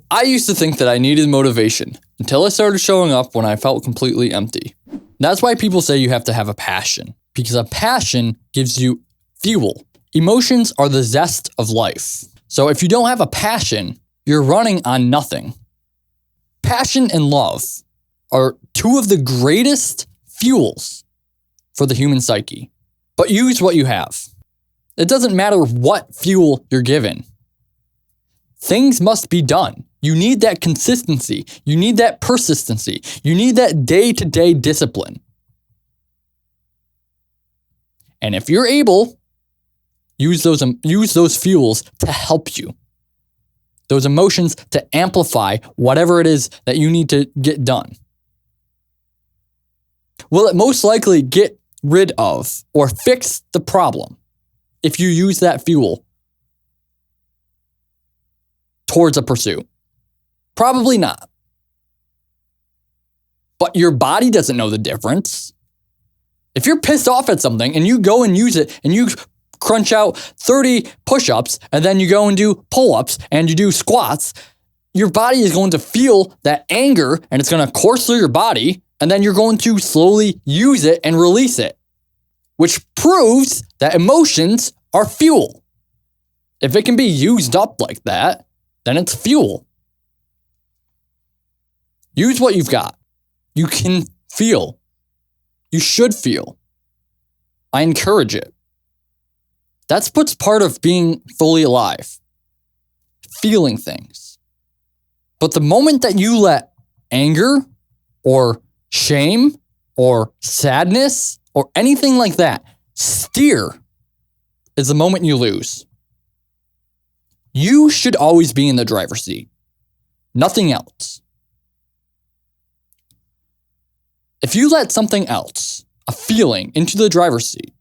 I used to think that I needed motivation until it started showing up when I felt completely empty. That's why people say you have to have a passion, because a passion gives you fuel. Emotions are the zest of life. So if you don't have a passion, you're running on nothing. Passion and love are two of the greatest fuels for the human psyche. But use what you have. It doesn't matter what fuel you're given. Things must be done. You need that consistency. You need that persistency. You need that day-to-day discipline. And if you're able, use those fuels to help you. Those emotions to amplify whatever it is that you need to get done. Will it most likely get rid of or fix the problem if you use that fuel towards a pursuit? Probably not. But your body doesn't know the difference. If you're pissed off at something and you go and use it and you crunch out 30 push-ups and then you go and do pull-ups and you do squats, your body is going to feel that anger and it's going to course through your body, and then you're going to slowly use it and release it, which proves that emotions are fuel. If it can be used up like that, then it's fuel. Use what you've got. You can feel. You should feel. I encourage it. That's what's part of being fully alive. Feeling things. But the moment that you let anger or shame or sadness or anything like that steer is the moment you lose. You should always be in the driver's seat. Nothing else. If you let something else, a feeling, into the driver's seat,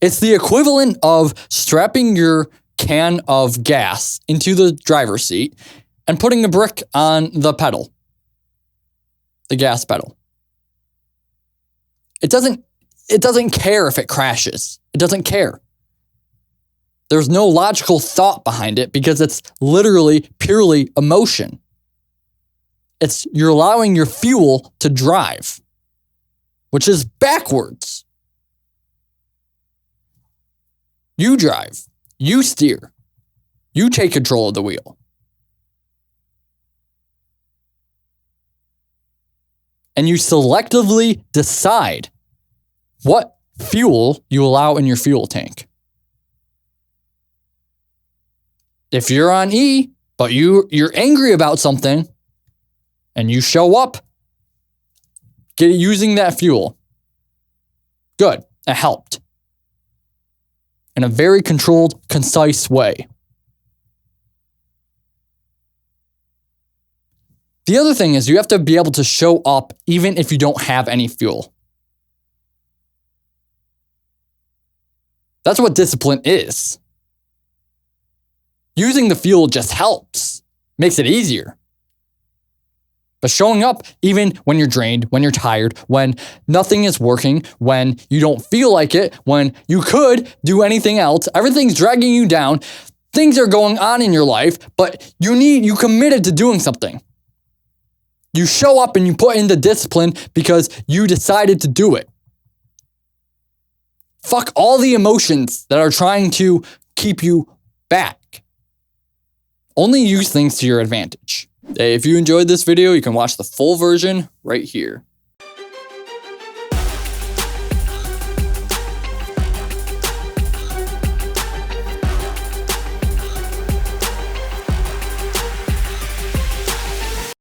it's the equivalent of strapping your can of gas into the driver's seat and putting a brick on the pedal, the gas pedal. It doesn't care if it crashes. It doesn't care. There's no logical thought behind it because it's literally purely emotion. You're allowing your fuel to drive, which is backwards. You drive, you steer, you take control of the wheel. And you selectively decide what fuel you allow in your fuel tank. If you're on E, but you're angry about something, and you show up using that fuel, good, it helped. In a very controlled, concise way. The other thing is you have to be able to show up even if you don't have any fuel. That's what discipline is. Using the fuel just helps, makes it easier. But showing up even when you're drained, when you're tired, when nothing is working, when you don't feel like it, when you could do anything else, everything's dragging you down, things are going on in your life, but you committed to doing something. You show up and you put in the discipline because you decided to do it. Fuck all the emotions that are trying to keep you back. Only use things to your advantage. If you enjoyed this video, you can watch the full version right here.